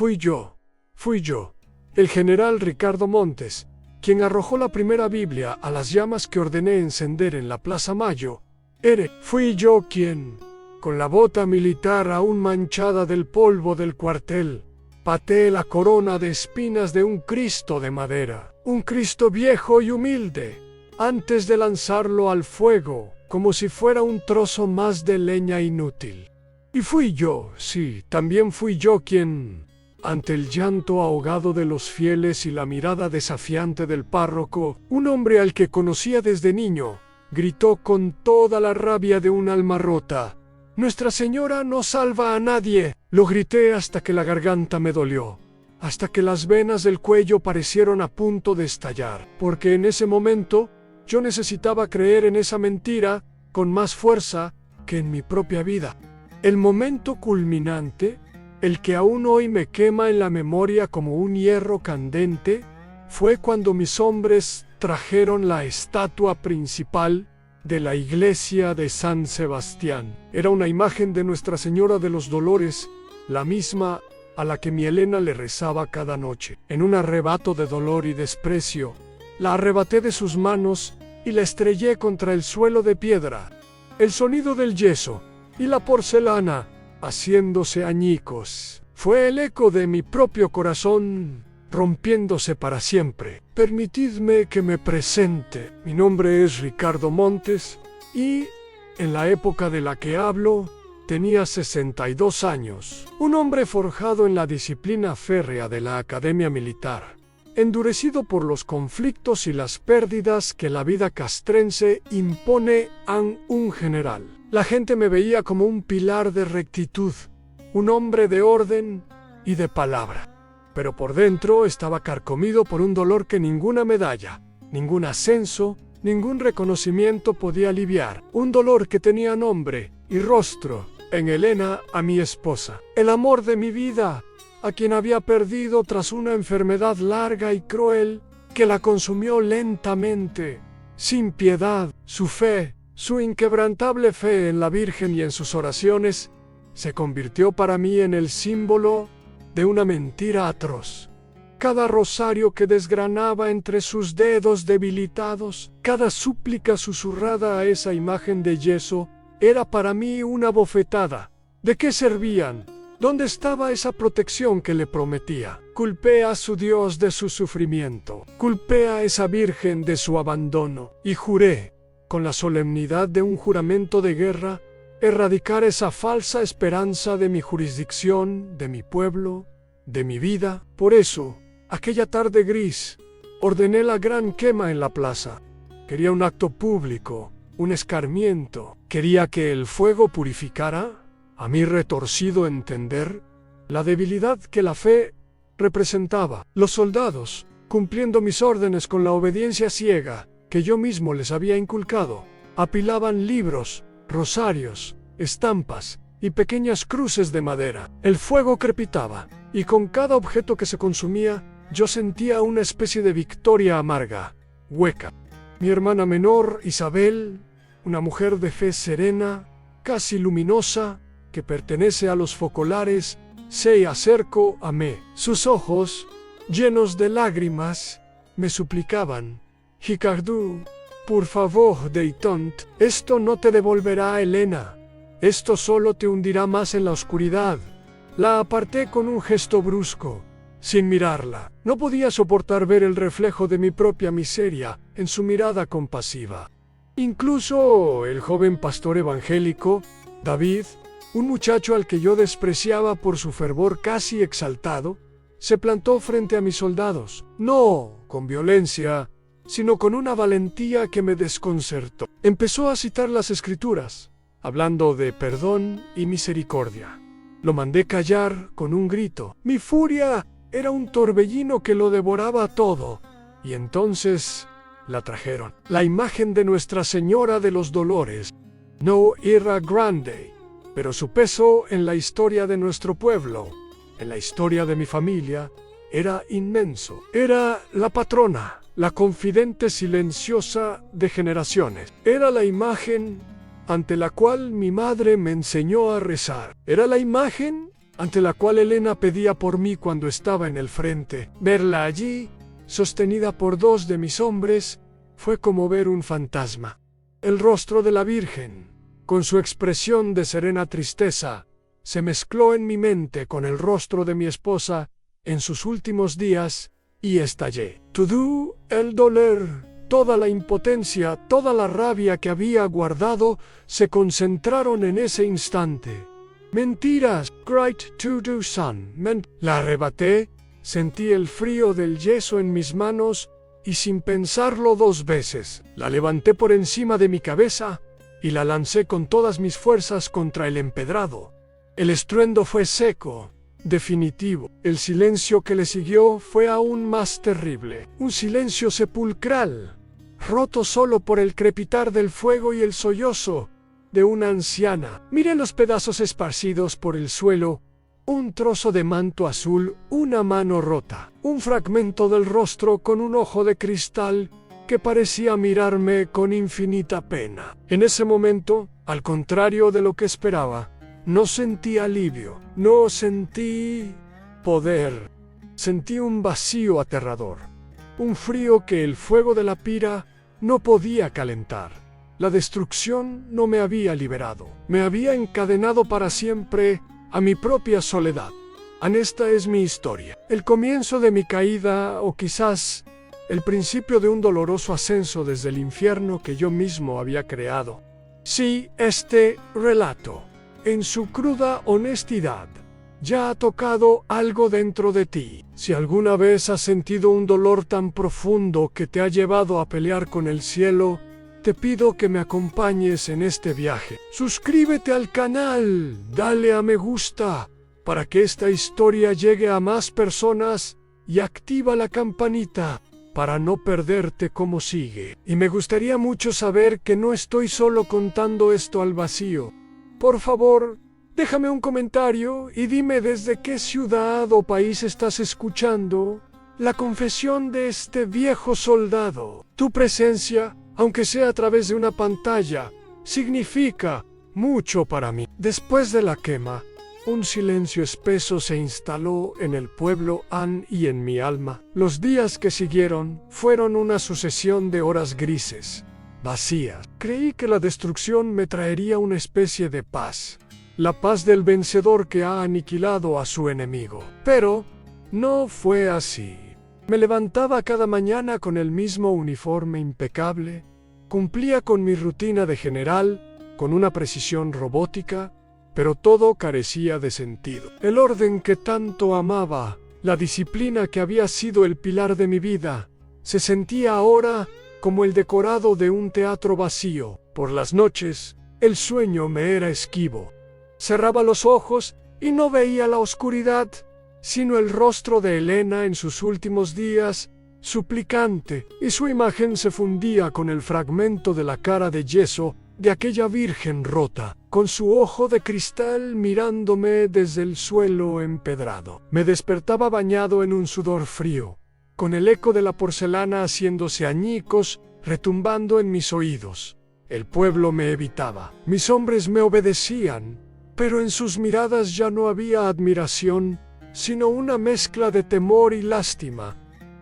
Fui yo, el general Ricardo Montes, quien arrojó la primera Biblia a las llamas que ordené encender en la Plaza Mayo. Fui yo quien, con la bota militar aún manchada del polvo del cuartel, pateé la corona de espinas de un Cristo de madera, un Cristo viejo y humilde, antes de lanzarlo al fuego, como si fuera un trozo más de leña inútil. Y fui yo, sí, también fui yo quien, ante el llanto ahogado de los fieles y la mirada desafiante del párroco, un hombre al que conocía desde niño, gritó con toda la rabia de un alma rota: «Nuestra Señora no salva a nadie». Lo grité hasta que la garganta me dolió, hasta que las venas del cuello parecieron a punto de estallar, porque en ese momento yo necesitaba creer en esa mentira con más fuerza que en mi propia vida. El momento culminante, el que aún hoy me quema en la memoria como un hierro candente, fue cuando mis hombres trajeron la estatua principal de la iglesia de San Sebastián. Era una imagen de Nuestra Señora de los Dolores, la misma a la que mi Elena le rezaba cada noche. En un arrebato de dolor y desprecio, la arrebaté de sus manos y la estrellé contra el suelo de piedra. El sonido del yeso y la porcelana haciéndose añicos fue el eco de mi propio corazón rompiéndose para siempre. Permitidme que me presente. Mi nombre es Ricardo Montes y, en la época de la que hablo, tenía 62 años. Un hombre forjado en la disciplina férrea de la Academia Militar, endurecido por los conflictos y las pérdidas que la vida castrense impone a un general. La gente me veía como un pilar de rectitud, un hombre de orden y de palabra. Pero por dentro estaba carcomido por un dolor que ninguna medalla, ningún ascenso, ningún reconocimiento podía aliviar. Un dolor que tenía nombre y rostro en Elena, a mi esposa, el amor de mi vida, a quien había perdido tras una enfermedad larga y cruel que la consumió lentamente, sin piedad. Su fe, su inquebrantable fe en la Virgen y en sus oraciones, se convirtió para mí en el símbolo de una mentira atroz. Cada rosario que desgranaba entre sus dedos debilitados, cada súplica susurrada a esa imagen de yeso, era para mí una bofetada. ¿De qué servían? ¿Dónde estaba esa protección que le prometía? Culpé a su Dios de su sufrimiento, culpé a esa Virgen de su abandono, y juré, con la solemnidad de un juramento de guerra, erradicar esa falsa esperanza de mi jurisdicción, de mi pueblo, de mi vida. Por eso, aquella tarde gris, ordené la gran quema en la plaza. Quería un acto público, un escarmiento. Quería que el fuego purificara, a mi retorcido entender, la debilidad que la fe representaba. Los soldados, cumpliendo mis órdenes con la obediencia ciega que yo mismo les había inculcado, apilaban libros, rosarios, estampas y pequeñas cruces de madera. El fuego crepitaba, y con cada objeto que se consumía, yo sentía una especie de victoria amarga, hueca. Mi hermana menor, Isabel, una mujer de fe serena, casi luminosa, que pertenece a los focolares, se acercó a mí. Sus ojos, llenos de lágrimas, me suplicaban: «Ricardo, por favor, detente. Esto no te devolverá a Elena. Esto solo te hundirá más en la oscuridad». La aparté con un gesto brusco, sin mirarla. No podía soportar ver el reflejo de mi propia miseria en su mirada compasiva. Incluso el joven pastor evangélico, David, un muchacho al que yo despreciaba por su fervor casi exaltado, se plantó frente a mis soldados, no con violencia, sino con una valentía que me desconcertó. Empezó a citar las Escrituras, hablando de perdón y misericordia. Lo mandé callar con un grito. Mi furia era un torbellino que lo devoraba todo. Y entonces la trajeron. La imagen de Nuestra Señora de los Dolores no era grande, pero su peso en la historia de nuestro pueblo, en la historia de mi familia, era inmenso. Era la patrona, la confidente silenciosa de generaciones. Era la imagen ante la cual mi madre me enseñó a rezar. Era la imagen ante la cual Helena pedía por mí cuando estaba en el frente. Verla allí, sostenida por dos de mis hombres, fue como ver un fantasma. El rostro de la Virgen, con su expresión de serena tristeza, se mezcló en mi mente con el rostro de mi esposa en sus últimos días, y estallé. Todo el dolor, toda la impotencia, toda la rabia que había guardado se concentraron en ese instante. Mentiras, cried to the sun. La arrebaté, sentí el frío del yeso en mis manos y sin pensarlo dos veces, la levanté por encima de mi cabeza y la lancé con todas mis fuerzas contra el empedrado. El estruendo fue seco, definitivo. El silencio que le siguió fue aún más terrible. Un silencio sepulcral, roto solo por el crepitar del fuego y el sollozo de una anciana. Miré los pedazos esparcidos por el suelo, un trozo de manto azul, una mano rota, un fragmento del rostro con un ojo de cristal que parecía mirarme con infinita pena. En ese momento, al contrario de lo que esperaba, no sentí alivio, no sentí poder, sentí un vacío aterrador, un frío que el fuego de la pira no podía calentar. La destrucción no me había liberado, me había encadenado para siempre a mi propia soledad. Esta es mi historia, el comienzo de mi caída o quizás el principio de un doloroso ascenso desde el infierno que yo mismo había creado. Sí, este relato, en su cruda honestidad, ya ha tocado algo dentro de ti. Si alguna vez has sentido un dolor tan profundo que te ha llevado a pelear con el cielo, te pido que me acompañes en este viaje. Suscríbete al canal, dale a me gusta, para que esta historia llegue a más personas y activa la campanita para no perderte cómo sigue. Y me gustaría mucho saber que no estoy solo contando esto al vacío. Por favor, déjame un comentario y dime desde qué ciudad o país estás escuchando la confesión de este viejo soldado. Tu presencia, aunque sea a través de una pantalla, significa mucho para mí. Después de la quema, un silencio espeso se instaló en el pueblo Han y en mi alma. Los días que siguieron fueron una sucesión de horas grises, vacías. Creí que la destrucción me traería una especie de paz, la paz del vencedor que ha aniquilado a su enemigo. Pero no fue así. Me levantaba cada mañana con el mismo uniforme impecable, cumplía con mi rutina de general, con una precisión robótica, pero todo carecía de sentido. El orden que tanto amaba, la disciplina que había sido el pilar de mi vida, se sentía ahora como el decorado de un teatro vacío. Por las noches, el sueño me era esquivo. Cerraba los ojos y no veía la oscuridad, sino el rostro de Helena en sus últimos días, suplicante, y su imagen se fundía con el fragmento de la cara de yeso de aquella virgen rota, con su ojo de cristal mirándome desde el suelo empedrado. Me despertaba bañado en un sudor frío, con el eco de la porcelana haciéndose añicos, retumbando en mis oídos. El pueblo me evitaba, mis hombres me obedecían, pero en sus miradas ya no había admiración, sino una mezcla de temor y lástima.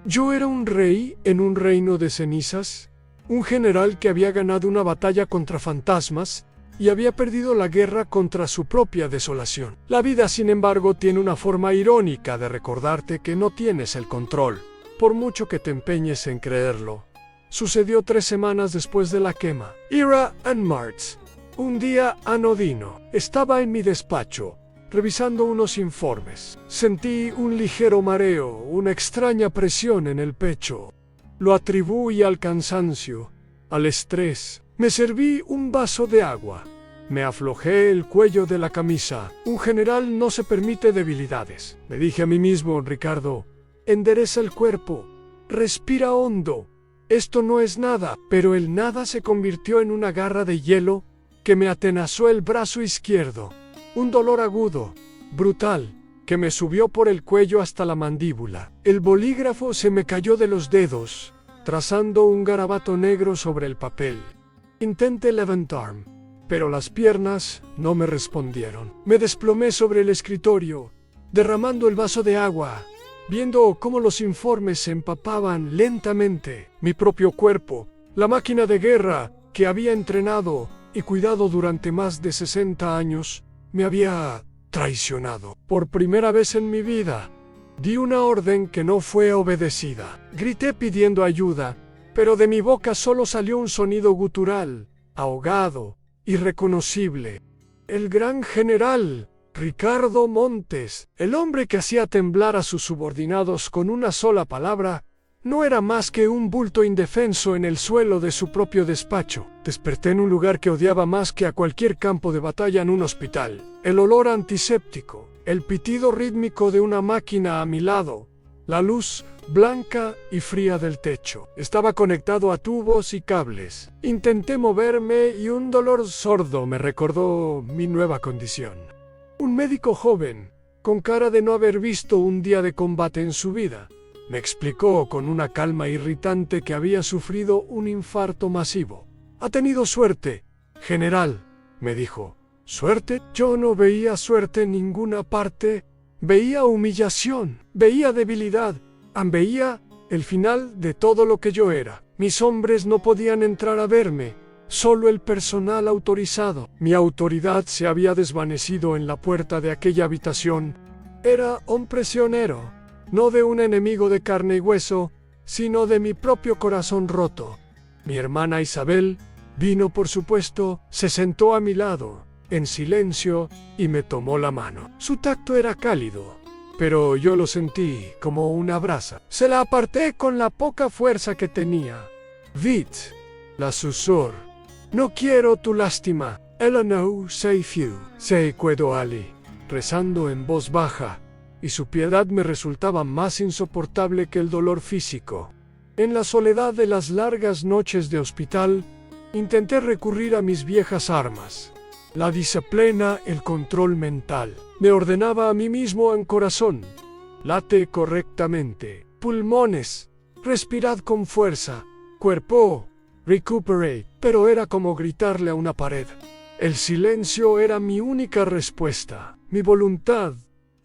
Yo era un rey en un reino de cenizas, un general que había ganado una batalla contra fantasmas y había perdido la guerra contra su propia desolación. La vida, sin embargo, tiene una forma irónica de recordarte que no tienes el control, por mucho que te empeñes en creerlo. Sucedió 3 semanas después de la quema. Era en marzo. Un día anodino. Estaba en mi despacho, revisando unos informes. Sentí un ligero mareo, una extraña presión en el pecho. Lo atribuí al cansancio, al estrés. Me serví un vaso de agua. Me aflojé el cuello de la camisa. Un general no se permite debilidades. Me dije a mí mismo, Ricardo, endereza el cuerpo, respira hondo. Esto no es nada. Pero el nada se convirtió en una garra de hielo que me atenazó el brazo izquierdo. Un dolor agudo, brutal, que me subió por el cuello hasta la mandíbula. El bolígrafo se me cayó de los dedos, trazando un garabato negro sobre el papel. Intenté levantarme, pero las piernas no me respondieron. Me desplomé sobre el escritorio, derramando el vaso de agua, viendo cómo los informes se empapaban lentamente. Mi propio cuerpo, la máquina de guerra que había entrenado y cuidado durante más de 60 años, me había traicionado. Por primera vez en mi vida, di una orden que no fue obedecida. Grité pidiendo ayuda, pero de mi boca solo salió un sonido gutural, ahogado, irreconocible. El gran general Ricardo Montes, el hombre que hacía temblar a sus subordinados con una sola palabra, no era más que un bulto indefenso en el suelo de su propio despacho. Desperté en un lugar que odiaba más que a cualquier campo de batalla en un hospital. El olor antiséptico, el pitido rítmico de una máquina a mi lado, la luz blanca y fría del techo. Estaba conectado a tubos y cables. Intenté moverme y un dolor sordo me recordó mi nueva condición. Un médico joven, con cara de no haber visto un día de combate en su vida, me explicó con una calma irritante que había sufrido un infarto masivo. «Ha tenido suerte, general», me dijo. «¿Suerte?» Yo no veía suerte en ninguna parte. Veía humillación, veía debilidad, veía el final de todo lo que yo era. Mis hombres no podían entrar a verme, solo el personal autorizado. Mi autoridad se había desvanecido en la puerta de aquella habitación. Era un prisionero, no de un enemigo de carne y hueso, sino de mi propio corazón roto. Mi hermana Isabel vino, por supuesto, se sentó a mi lado, en silencio, y me tomó la mano. Su tacto era cálido, pero yo lo sentí como una brasa. Se la aparté con la poca fuerza que tenía. «Vit», la susur, «no quiero tu lástima. Ella no save you», se quedó Ali, rezando en voz baja, y su piedad me resultaba más insoportable que el dolor físico. En la soledad de las largas noches de hospital, intenté recurrir a mis viejas armas. La disciplina, el control mental. Me ordenaba a mí mismo en corazón: late correctamente, pulmones, respirad con fuerza, cuerpo, recuperate. Pero era como gritarle a una pared. El silencio era mi única respuesta. Mi voluntad,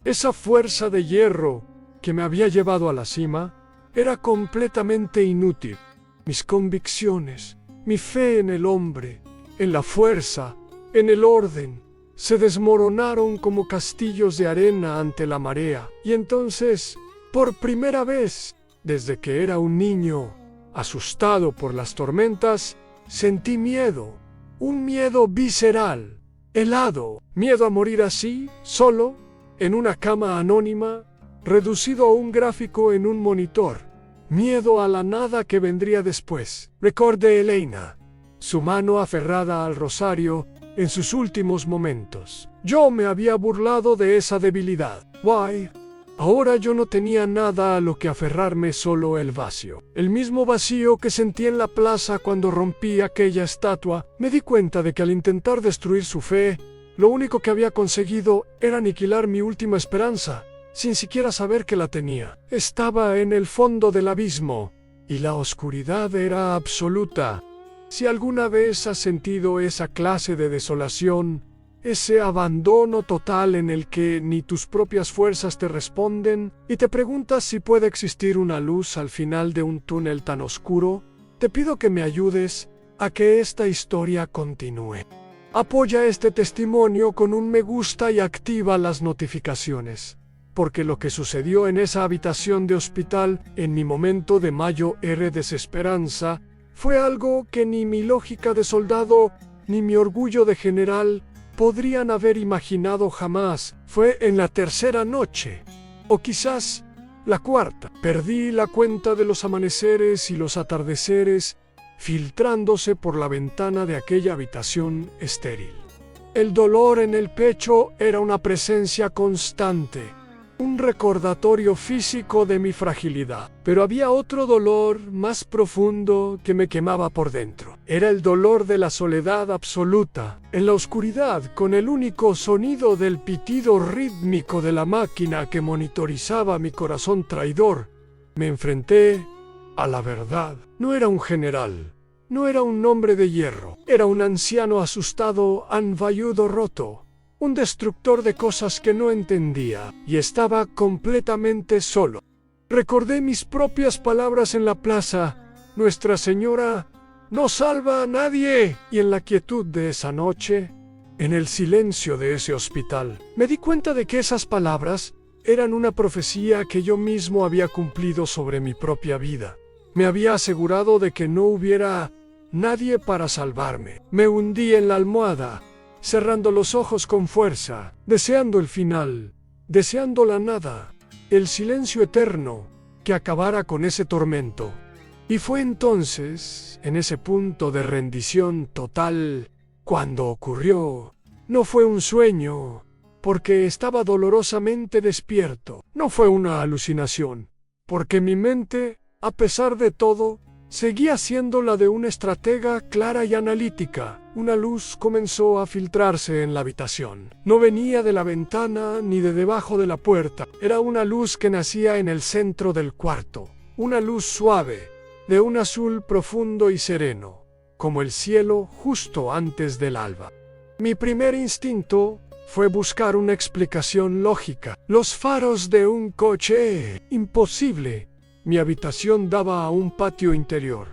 esa fuerza de hierro que me había llevado a la cima, era completamente inútil. Mis convicciones, mi fe en el hombre, en la fuerza, en el orden, se desmoronaron como castillos de arena ante la marea. Y entonces, por primera vez, desde que era un niño, asustado por las tormentas, sentí miedo, un miedo visceral, helado, miedo a morir así, solo, en una cama anónima, reducido a un gráfico en un monitor, miedo a la nada que vendría después. Recordé a Elena, su mano aferrada al rosario en sus últimos momentos. Yo me había burlado de esa debilidad. Why? Ahora yo no tenía nada a lo que aferrarme, solo el vacío. El mismo vacío que sentí en la plaza cuando rompí aquella estatua. Me di cuenta de que al intentar destruir su fe, lo único que había conseguido era aniquilar mi última esperanza, sin siquiera saber que la tenía. Estaba en el fondo del abismo, y la oscuridad era absoluta. Si alguna vez has sentido esa clase de desolación, ese abandono total en el que ni tus propias fuerzas te responden, y te preguntas si puede existir una luz al final de un túnel tan oscuro, te pido que me ayudes a que esta historia continúe. Apoya este testimonio con un me gusta y activa las notificaciones, porque lo que sucedió en esa habitación de hospital en mi momento de mayor desesperanza fue algo que ni mi lógica de soldado ni mi orgullo de general podrían haber imaginado jamás. Fue en la tercera noche, o quizás la cuarta. Perdí la cuenta de los amaneceres y los atardeceres filtrándose por la ventana de aquella habitación estéril. El dolor en el pecho era una presencia constante, un recordatorio físico de mi fragilidad. Pero había otro dolor más profundo que me quemaba por dentro. Era el dolor de la soledad absoluta. En la oscuridad, con el único sonido del pitido rítmico de la máquina que monitorizaba mi corazón traidor, me enfrenté a la verdad. No era un general, No era un hombre de hierro, era un anciano asustado, anvalludo roto, un destructor de cosas que no entendía, y estaba completamente solo. Recordé mis propias palabras en la plaza: Nuestra Señora no salva a nadie. Y en la quietud de esa noche, en el silencio de ese hospital, me di cuenta de que esas palabras eran una profecía que yo mismo había cumplido sobre mi propia vida. Me había asegurado de que no hubiera nadie para salvarme. Me hundí en la almohada, cerrando los ojos con fuerza, deseando el final, deseando la nada, el silencio eterno que acabara con ese tormento. Y fue entonces, en ese punto de rendición total, cuando ocurrió. No fue un sueño, porque estaba dolorosamente despierto. No fue una alucinación, porque mi mente, a pesar de todo, seguía siendo la de una estratega clara y analítica. Una luz comenzó a filtrarse en la habitación. No venía de la ventana ni de debajo de la puerta. Era una luz que nacía en el centro del cuarto. Una luz suave, de un azul profundo y sereno, como el cielo justo antes del alba. Mi primer instinto fue buscar una explicación lógica. Los faros de un coche. Imposible. Mi habitación daba a un patio interior.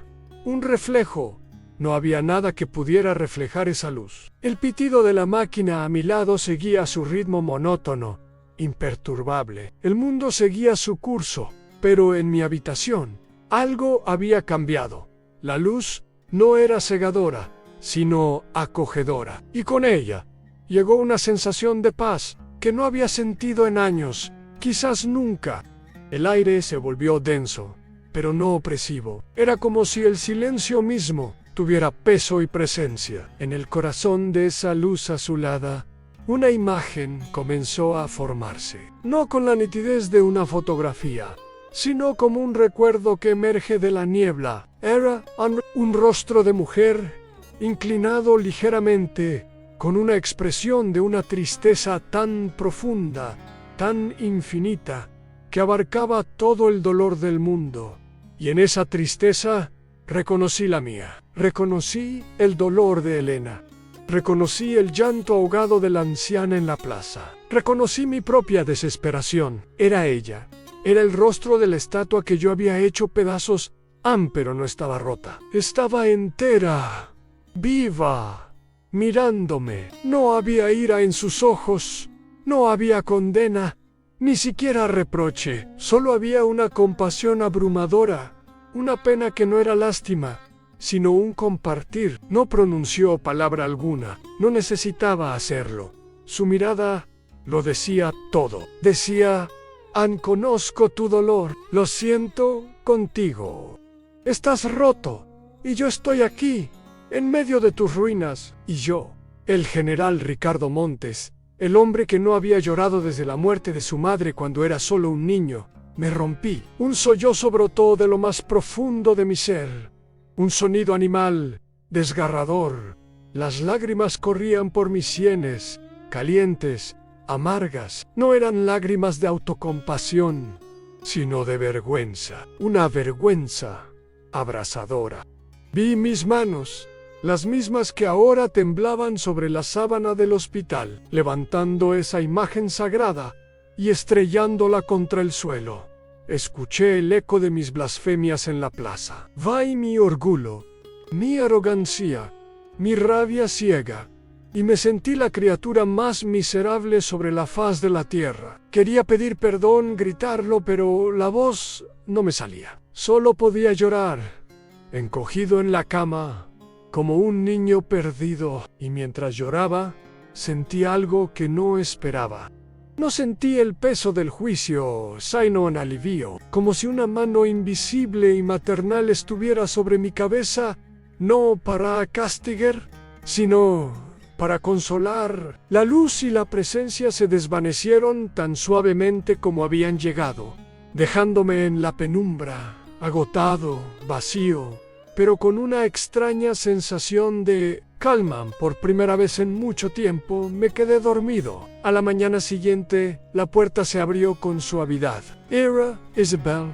Un reflejo. No había nada que pudiera reflejar esa luz. El pitido de la máquina a mi lado seguía su ritmo monótono, imperturbable. El mundo seguía su curso, pero en mi habitación algo había cambiado. La luz no era cegadora, sino acogedora. Y con ella llegó una sensación de paz que no había sentido en años, quizás nunca. El aire se volvió denso, pero no opresivo. Era como si el silencio mismo tuviera peso y presencia. En el corazón de esa luz azulada, una imagen comenzó a formarse. No con la nitidez de una fotografía, sino como un recuerdo que emerge de la niebla. Era un rostro de mujer, inclinado ligeramente, con una expresión de una tristeza tan profunda, tan infinita, que abarcaba todo el dolor del mundo. Y en esa tristeza reconocí la mía. Reconocí el dolor de Elena. Reconocí el llanto ahogado de la anciana en la plaza. Reconocí mi propia desesperación. Era ella. Era el rostro de la estatua que yo había hecho pedazos, pero no estaba rota. Estaba entera, viva, mirándome. No había ira en sus ojos, no había condena, ni siquiera reproche. Solo había una compasión abrumadora, una pena que no era lástima, sino un compartir. No pronunció palabra alguna, no necesitaba hacerlo. Su mirada lo decía todo. Decía: conozco tu dolor, lo siento contigo. Estás roto, y yo estoy aquí, en medio de tus ruinas. Y yo, el general Ricardo Montes, el hombre que no había llorado desde la muerte de su madre cuando era solo un niño, me rompí. Un sollozo brotó de lo más profundo de mi ser, un sonido animal, desgarrador. Las lágrimas corrían por mis sienes, calientes, amargas. No eran lágrimas de autocompasión, sino de vergüenza. Una vergüenza abrasadora. Vi mis manos, las mismas que ahora temblaban sobre la sábana del hospital, levantando esa imagen sagrada y estrellándola contra el suelo. Escuché el eco de mis blasfemias en la plaza. Vai mi orgullo, mi arrogancia, mi rabia ciega, y me sentí la criatura más miserable sobre la faz de la tierra. Quería pedir perdón, gritarlo, pero la voz no me salía. Solo podía llorar, encogido en la cama, como un niño perdido, y mientras lloraba, sentí algo que no esperaba. No sentí el peso del juicio, sino un alivio, como si una mano invisible y maternal estuviera sobre mi cabeza, no para castigar, sino para consolar. La luz y la presencia se desvanecieron tan suavemente como habían llegado, dejándome en la penumbra, agotado, vacío, pero con una extraña sensación de calma. Por primera vez en mucho tiempo me quedé dormido. A la mañana siguiente, la puerta se abrió con suavidad. Era Isabel.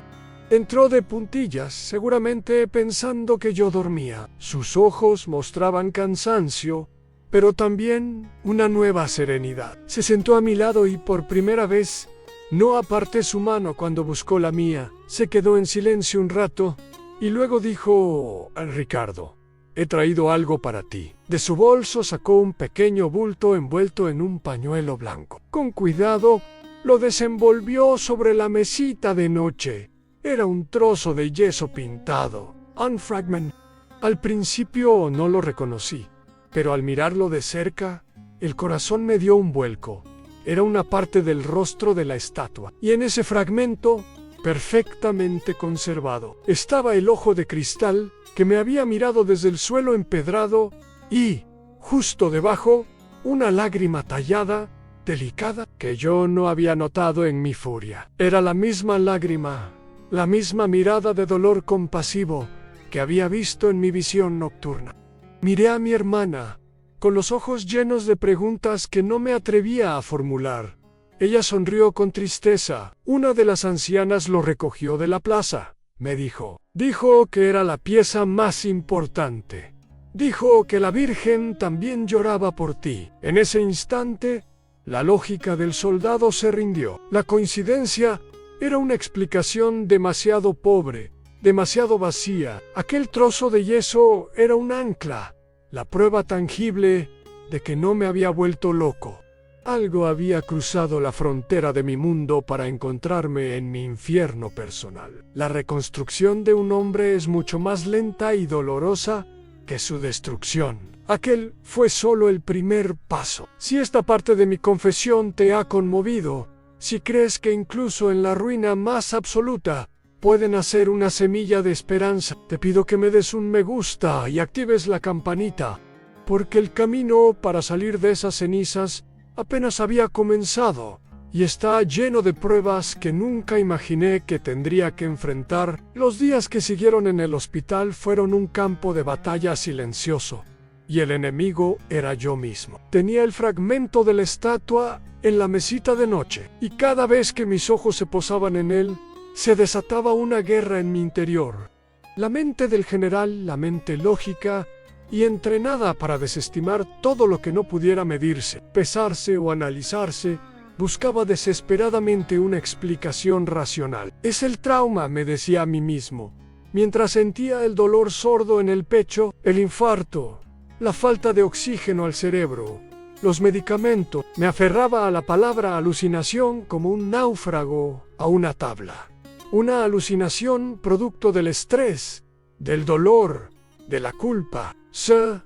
Entró de puntillas, seguramente pensando que yo dormía. Sus ojos mostraban cansancio, pero también una nueva serenidad. Se sentó a mi lado y por primera vez no aparté su mano cuando buscó la mía. Se quedó en silencio un rato y luego dijo: Ricardo, he traído algo para ti. De su bolso sacó un pequeño bulto envuelto en un pañuelo blanco. Con cuidado lo desenvolvió sobre la mesita de noche. Era un trozo de yeso pintado, un fragment. Al principio no lo reconocí, pero al mirarlo de cerca, el corazón me dio un vuelco. Era una parte del rostro de la estatua, y en ese fragmento, perfectamente conservado, estaba el ojo de cristal que me había mirado desde el suelo empedrado y, justo debajo, una lágrima tallada, delicada, que yo no había notado en mi furia. Era la misma lágrima, la misma mirada de dolor compasivo que había visto en mi visión nocturna. Miré a mi hermana, con los ojos llenos de preguntas que no me atrevía a formular. Ella sonrió con tristeza. Una de las ancianas lo recogió de la plaza, me dijo. Dijo que era la pieza más importante. Dijo que la Virgen también lloraba por ti. En ese instante, la lógica del soldado se rindió. La coincidencia era una explicación demasiado pobre, demasiado vacía. Aquel trozo de yeso era un ancla, la prueba tangible de que no me había vuelto loco. Algo había cruzado la frontera de mi mundo para encontrarme en mi infierno personal. La reconstrucción de un hombre es mucho más lenta y dolorosa que su destrucción. Aquel fue solo el primer paso. Si esta parte de mi confesión te ha conmovido, si crees que incluso en la ruina más absoluta puede nacer una semilla de esperanza, te pido que me des un me gusta y actives la campanita, porque el camino para salir de esas cenizas apenas había comenzado y está lleno de pruebas que nunca imaginé que tendría que enfrentar. Los días que siguieron en el hospital fueron un campo de batalla silencioso, y el enemigo era yo mismo. Tenía el fragmento de la estatua en la mesita de noche, y cada vez que mis ojos se posaban en él, se desataba una guerra en mi interior. La mente del general, la mente lógica y entrenada para desestimar todo lo que no pudiera medirse, pesarse o analizarse, buscaba desesperadamente una explicación racional. Es el trauma, me decía a mí mismo, mientras sentía el dolor sordo en el pecho, el infarto, la falta de oxígeno al cerebro, los medicamentos. Me aferraba a la palabra alucinación como un náufrago a una tabla. Una alucinación producto del estrés, del dolor, de la culpa.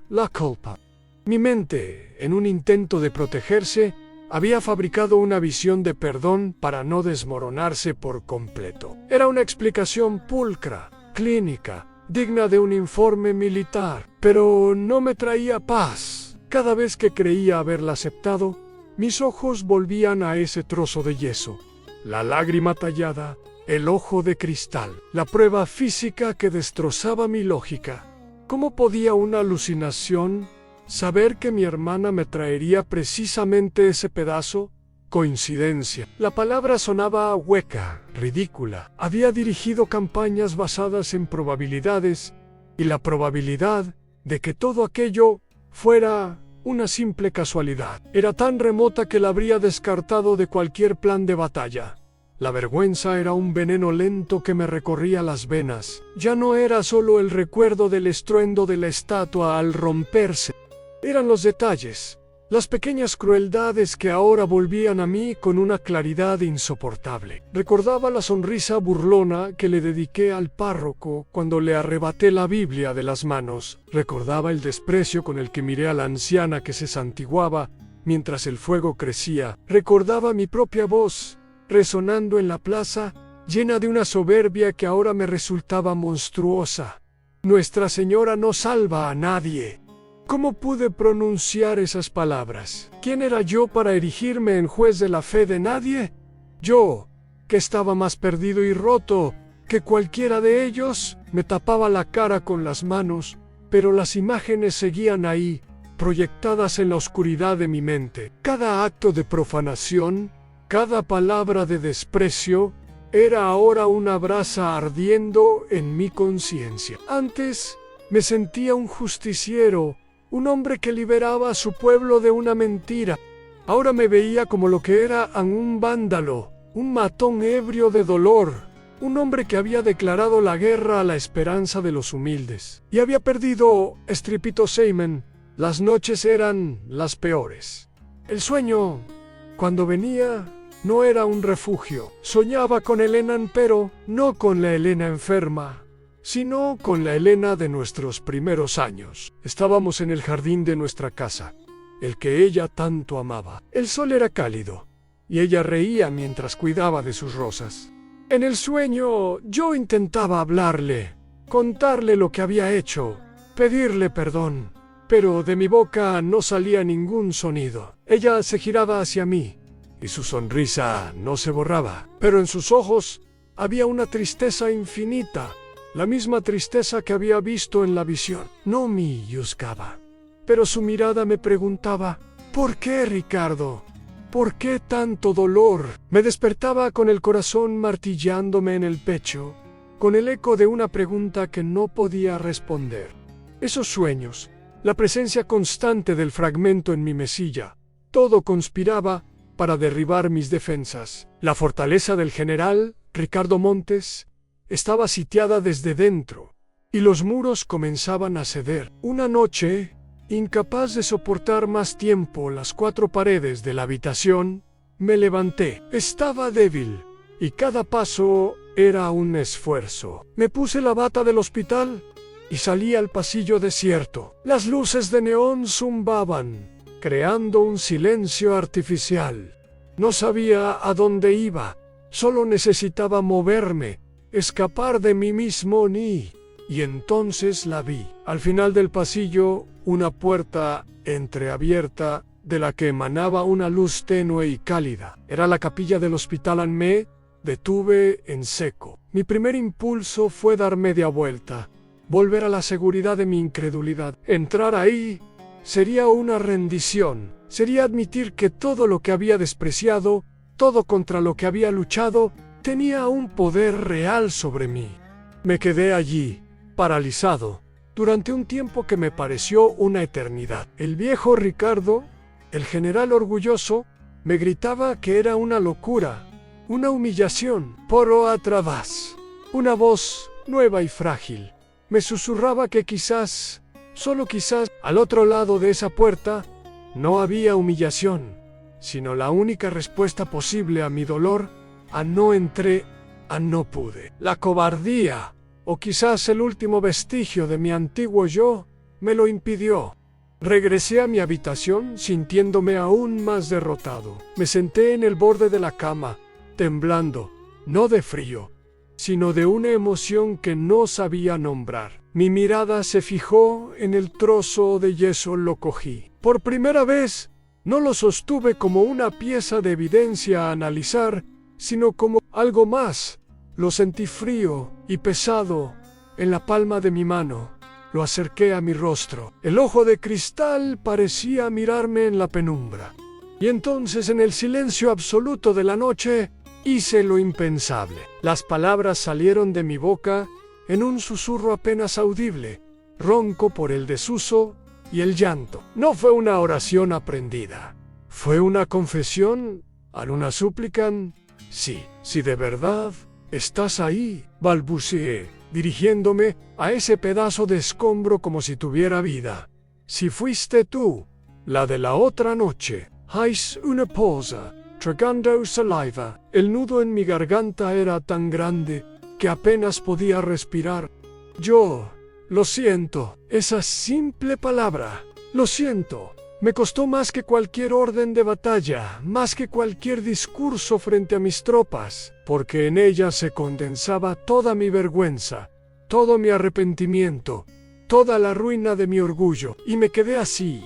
La culpa. Mi mente, en un intento de protegerse, había fabricado una visión de perdón para no desmoronarse por completo. Era una explicación pulcra, clínica, digna de un informe militar, pero no me traía paz. Cada vez que creía haberla aceptado, mis ojos volvían a ese trozo de yeso, la lágrima tallada, el ojo de cristal, la prueba física que destrozaba mi lógica. ¿Cómo podía una alucinación saber que mi hermana me traería precisamente ese pedazo? Coincidencia. La palabra sonaba hueca, ridícula. Había dirigido campañas basadas en probabilidades, y la probabilidad de que todo aquello fuera una simple casualidad era tan remota que la habría descartado de cualquier plan de batalla. La vergüenza era un veneno lento que me recorría las venas. Ya no era solo el recuerdo del estruendo de la estatua al romperse. Eran los detalles, las pequeñas crueldades que ahora volvían a mí con una claridad insoportable. Recordaba la sonrisa burlona que le dediqué al párroco cuando le arrebaté la Biblia de las manos. Recordaba el desprecio con el que miré a la anciana que se santiguaba mientras el fuego crecía. Recordaba mi propia voz, resonando en la plaza, llena de una soberbia que ahora me resultaba monstruosa. Nuestra Señora no salva a nadie. ¿Cómo pude pronunciar esas palabras? ¿Quién era yo para erigirme en juez de la fe de nadie? Yo, que estaba más perdido y roto que cualquiera de ellos, me tapaba la cara con las manos, pero las imágenes seguían ahí, proyectadas en la oscuridad de mi mente. Cada acto de profanación, cada palabra de desprecio, era ahora una brasa ardiendo en mi conciencia. Antes me sentía un justiciero, un hombre que liberaba a su pueblo de una mentira. Ahora me veía como lo que era un vándalo, un matón ebrio de dolor, un hombre que había declarado la guerra a la esperanza de los humildes. Y había perdido estrepitosamente. Las noches eran las peores. El sueño, cuando venía, no era un refugio. Soñaba con Elena, pero no con la Elena enferma, sino con la Elena de nuestros primeros años. Estábamos en el jardín de nuestra casa, el que ella tanto amaba. El sol era cálido, y ella reía mientras cuidaba de sus rosas. En el sueño yo intentaba hablarle, contarle lo que había hecho, pedirle perdón, pero de mi boca no salía ningún sonido. Ella se giraba hacia mí, y su sonrisa no se borraba, pero en sus ojos había una tristeza infinita, la misma tristeza que había visto en la visión. No me juzgaba, pero su mirada me preguntaba: ¿por qué, Ricardo? ¿Por qué tanto dolor? Me despertaba con el corazón martillándome en el pecho, con el eco de una pregunta que no podía responder. Esos sueños, la presencia constante del fragmento en mi mesilla, todo conspiraba para derribar mis defensas. La fortaleza del general Ricardo Montes estaba sitiada desde dentro, y los muros comenzaban a ceder. Una noche, incapaz de soportar más tiempo las 4 paredes de la habitación, me levanté. Estaba débil, y cada paso era un esfuerzo. Me puse la bata del hospital y salí al pasillo desierto. Las luces de neón zumbaban, creando un silencio artificial. No sabía a dónde iba, solo necesitaba moverme, escapar de mí mismo y entonces la vi. Al final del pasillo, una puerta entreabierta de la que emanaba una luz tenue y cálida. Era la capilla del hospital. Me detuve en seco. Mi primer impulso fue dar media vuelta, volver a la seguridad de mi incredulidad. Entrar ahí sería una rendición, sería admitir que todo lo que había despreciado, todo contra lo que había luchado, tenía un poder real sobre mí. Me quedé allí, paralizado, durante un tiempo que me pareció una eternidad. El viejo Ricardo, el general orgulloso, me gritaba que era una locura, una humillación. Por atrás, una voz nueva y frágil me susurraba que quizás, solo quizás, al otro lado de esa puerta, no había humillación, sino la única respuesta posible a mi dolor, a no entré, a no pude. La cobardía, o quizás el último vestigio de mi antiguo yo, me lo impidió. Regresé a mi habitación sintiéndome aún más derrotado. Me senté en el borde de la cama, temblando, no de frío, sino de una emoción que no sabía nombrar. Mi mirada se fijó en el trozo de yeso. Lo cogí. Por primera vez, no lo sostuve como una pieza de evidencia a analizar, sino como algo más. Lo sentí frío y pesado en la palma de mi mano. Lo acerqué a mi rostro. El ojo de cristal parecía mirarme en la penumbra. Y entonces, en el silencio absoluto de la noche, hice lo impensable. Las palabras salieron de mi boca en un susurro apenas audible, ronco por el desuso y el llanto. No fue una oración aprendida. ¿Fue una confesión? ¿Alguna súplica? Sí, si de verdad estás ahí, balbuceé, dirigiéndome a ese pedazo de escombro como si tuviera vida. Si fuiste tú, la de la otra noche. Hice una pausa, tragando saliva. El nudo en mi garganta era tan grande que apenas podía respirar. Yo, lo siento, esa simple palabra, lo siento, me costó más que cualquier orden de batalla, más que cualquier discurso frente a mis tropas, porque en ella se condensaba toda mi vergüenza, todo mi arrepentimiento, toda la ruina de mi orgullo, y me quedé así,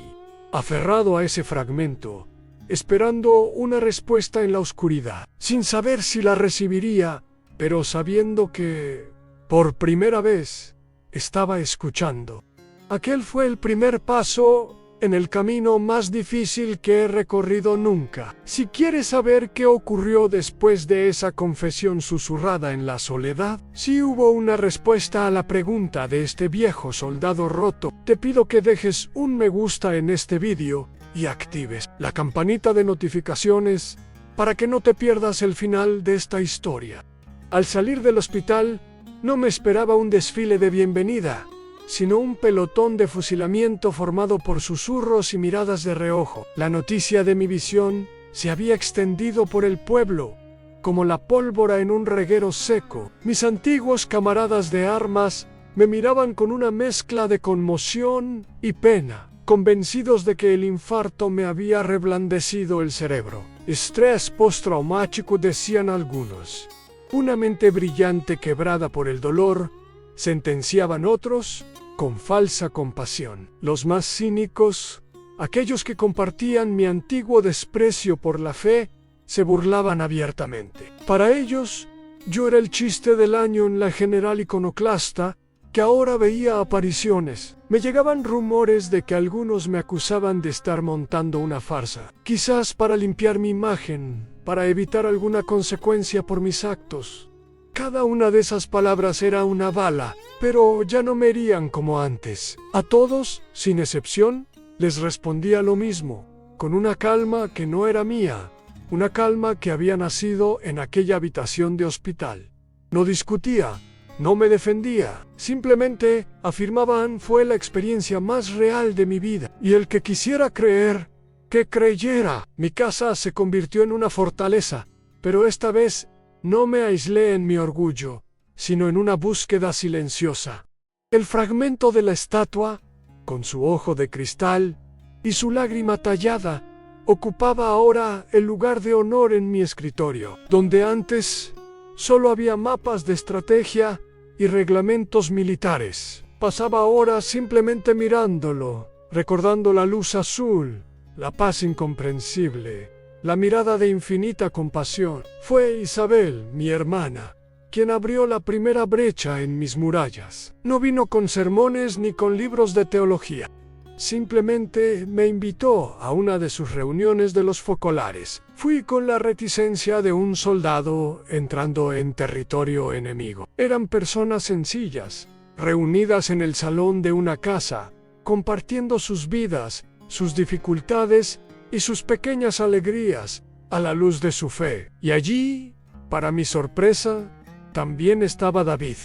aferrado a ese fragmento, esperando una respuesta en la oscuridad, sin saber si la recibiría, pero sabiendo que, por primera vez, estaba escuchando. Aquel fue el primer paso en el camino más difícil que he recorrido nunca. Si quieres saber qué ocurrió después de esa confesión susurrada en la soledad, si hubo una respuesta a la pregunta de este viejo soldado roto, te pido que dejes un me gusta en este vídeo y actives la campanita de notificaciones para que no te pierdas el final de esta historia. Al salir del hospital, no me esperaba un desfile de bienvenida, sino un pelotón de fusilamiento formado por susurros y miradas de reojo. La noticia de mi visión se había extendido por el pueblo, como la pólvora en un reguero seco. Mis antiguos camaradas de armas me miraban con una mezcla de conmoción y pena, convencidos de que el infarto me había reblandecido el cerebro. Estrés postraumático, decían algunos. Una mente brillante quebrada por el dolor, sentenciaban otros, con falsa compasión. Los más cínicos, aquellos que compartían mi antiguo desprecio por la fe, se burlaban abiertamente. Para ellos, yo era el chiste del año en la general iconoclasta, que ahora veía apariciones. Me llegaban rumores de que algunos me acusaban de estar montando una farsa, quizás para limpiar mi imagen, para evitar alguna consecuencia por mis actos. Cada una de esas palabras era una bala, pero ya no me herían como antes. A todos, sin excepción, les respondía lo mismo, con una calma que no era mía, una calma que había nacido en aquella habitación de hospital. No discutía, no me defendía, simplemente afirmaban fue la experiencia más real de mi vida, y el que quisiera creer, que creyera. Mi casa se convirtió en una fortaleza, pero esta vez no me aislé en mi orgullo, sino en una búsqueda silenciosa. El fragmento de la estatua, con su ojo de cristal y su lágrima tallada, ocupaba ahora el lugar de honor en mi escritorio, donde antes solo había mapas de estrategia y reglamentos militares. Pasaba horas simplemente mirándolo, recordando la luz azul, la paz incomprensible, la mirada de infinita compasión. Fue Isabel, mi hermana, quien abrió la primera brecha en mis murallas. No vino con sermones ni con libros de teología. Simplemente me invitó a una de sus reuniones de los focolares. Fui con la reticencia de un soldado entrando en territorio enemigo. Eran personas sencillas, reunidas en el salón de una casa, compartiendo sus vidas, sus dificultades y sus pequeñas alegrías a la luz de su fe. Y allí, para mi sorpresa, también estaba David,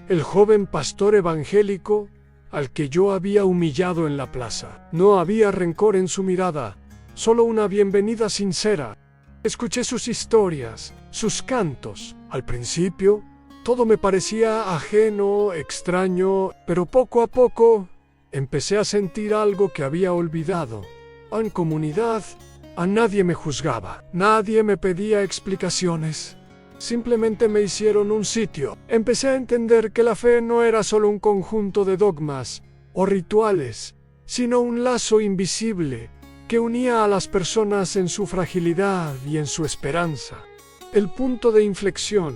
el joven pastor evangélico al que yo había humillado en la plaza. No había rencor en su mirada, solo una bienvenida sincera. Escuché sus historias, sus cantos. Al principio, todo me parecía ajeno, extraño, pero poco a poco empecé a sentir algo que había olvidado. En comunidad, a nadie me juzgaba, nadie me pedía explicaciones. Simplemente me hicieron un sitio. Empecé a entender que la fe no era solo un conjunto de dogmas o rituales, sino un lazo invisible que unía a las personas en su fragilidad y en su esperanza. El punto de inflexión,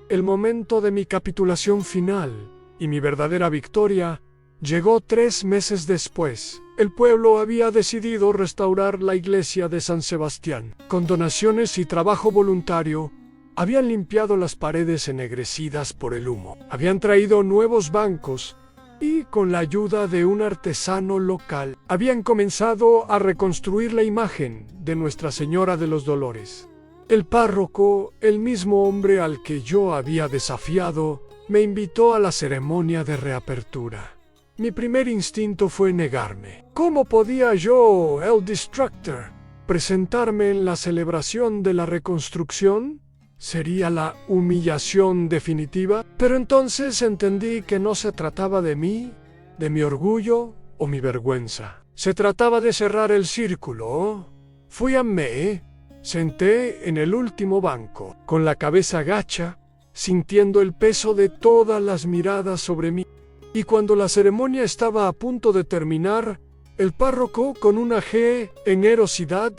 el momento de mi capitulación final y mi verdadera victoria, llegó 3 meses después. El pueblo había decidido restaurar la iglesia de San Sebastián. Con donaciones y trabajo voluntario, habían limpiado las paredes ennegrecidas por el humo. Habían traído nuevos bancos y, con la ayuda de un artesano local, habían comenzado a reconstruir la imagen de Nuestra Señora de los Dolores. El párroco, el mismo hombre al que yo había desafiado, me invitó a la ceremonia de reapertura. Mi primer instinto fue negarme. ¿Cómo podía yo, el Destructor, presentarme en la celebración de la reconstrucción? ¿Sería la humillación definitiva? Pero entonces entendí que no se trataba de mí, de mi orgullo o mi vergüenza. Se trataba de cerrar el círculo. Fui a me senté en el último banco, con la cabeza gacha, sintiendo el peso de todas las miradas sobre mí. Y cuando la ceremonia estaba a punto de terminar, el párroco, con una generosidad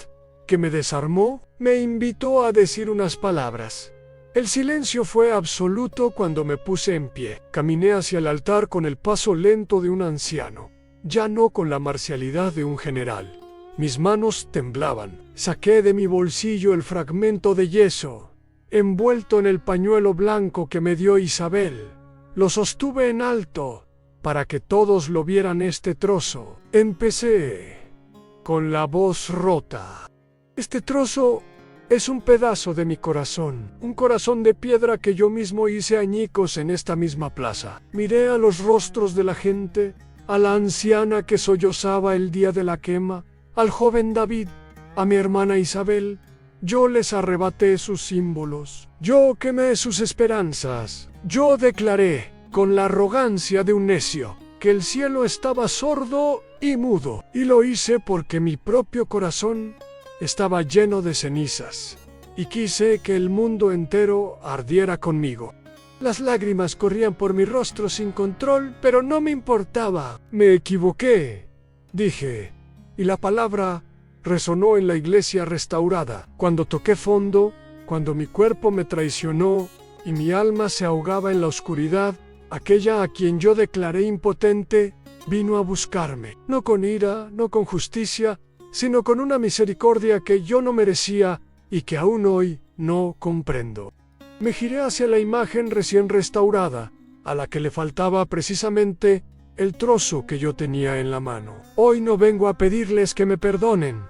que me desarmó, me invitó a decir unas palabras. El silencio fue absoluto cuando me puse en pie. Caminé hacia el altar con el paso lento de un anciano. ya no con la marcialidad de un general. Mis manos temblaban. Saqué de mi bolsillo el fragmento de yeso, envuelto en el pañuelo blanco que me dio Isabel. Lo sostuve en alto, para que todos lo vieran este trozo. Empecé con la voz rota. Este trozo es un pedazo de mi corazón, un corazón de piedra que yo mismo hice añicos en esta misma plaza. Miré a los rostros de la gente, a la anciana que sollozaba el día de la quema, al joven David, a mi hermana Isabel. Yo les arrebaté sus símbolos, yo quemé sus esperanzas, yo declaré, con la arrogancia de un necio, que el cielo estaba sordo y mudo, y lo hice porque mi propio corazón estaba lleno de cenizas, y quise que el mundo entero ardiera conmigo. Las lágrimas corrían por mi rostro sin control, pero no me importaba. Me equivoqué, dije, y la palabra resonó en la iglesia restaurada. Cuando toqué fondo, cuando mi cuerpo me traicionó y mi alma se ahogaba en la oscuridad, aquella a quien yo declaré impotente vino a buscarme, no con ira, no con justicia, sino con una misericordia que yo no merecía y que aún hoy no comprendo. Me giré hacia la imagen recién restaurada, a la que le faltaba precisamente el trozo que yo tenía en la mano. Hoy no vengo a pedirles que me perdonen,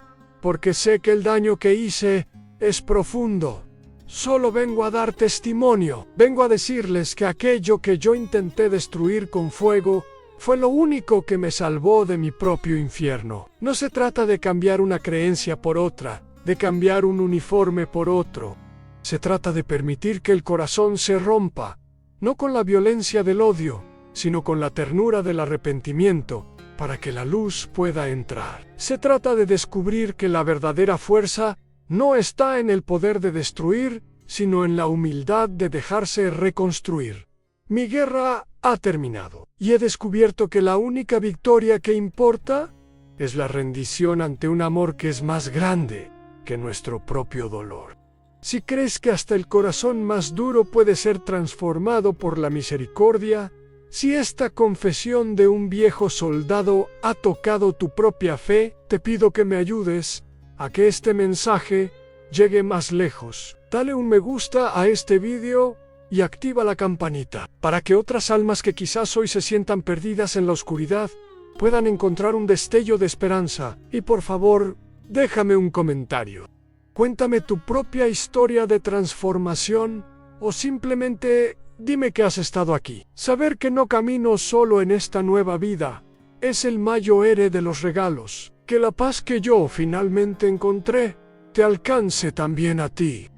porque sé que el daño que hice es profundo. Solo vengo a dar testimonio, vengo a decirles que aquello que yo intenté destruir con fuego fue lo único que me salvó de mi propio infierno. No se trata de cambiar una creencia por otra, de cambiar un uniforme por otro. Se trata de permitir que el corazón se rompa, no con la violencia del odio, sino con la ternura del arrepentimiento, para que la luz pueda entrar. Se trata de descubrir que la verdadera fuerza no está en el poder de destruir, sino en la humildad de dejarse reconstruir. Mi guerra ha terminado, y he descubierto que la única victoria que importa es la rendición ante un amor que es más grande que nuestro propio dolor. Si crees que hasta el corazón más duro puede ser transformado por la misericordia, si esta confesión de un viejo soldado ha tocado tu propia fe, te pido que me ayudes a que este mensaje llegue más lejos. Dale un me gusta a este vídeo y activa la campanita, para que otras almas que quizás hoy se sientan perdidas en la oscuridad puedan encontrar un destello de esperanza. Y por favor, déjame un comentario. Cuéntame tu propia historia de transformación o simplemente dime que has estado aquí. Saber que no camino solo en esta nueva vida es el mayor héroe de los regalos. Que la paz que yo finalmente encontré te alcance también a ti.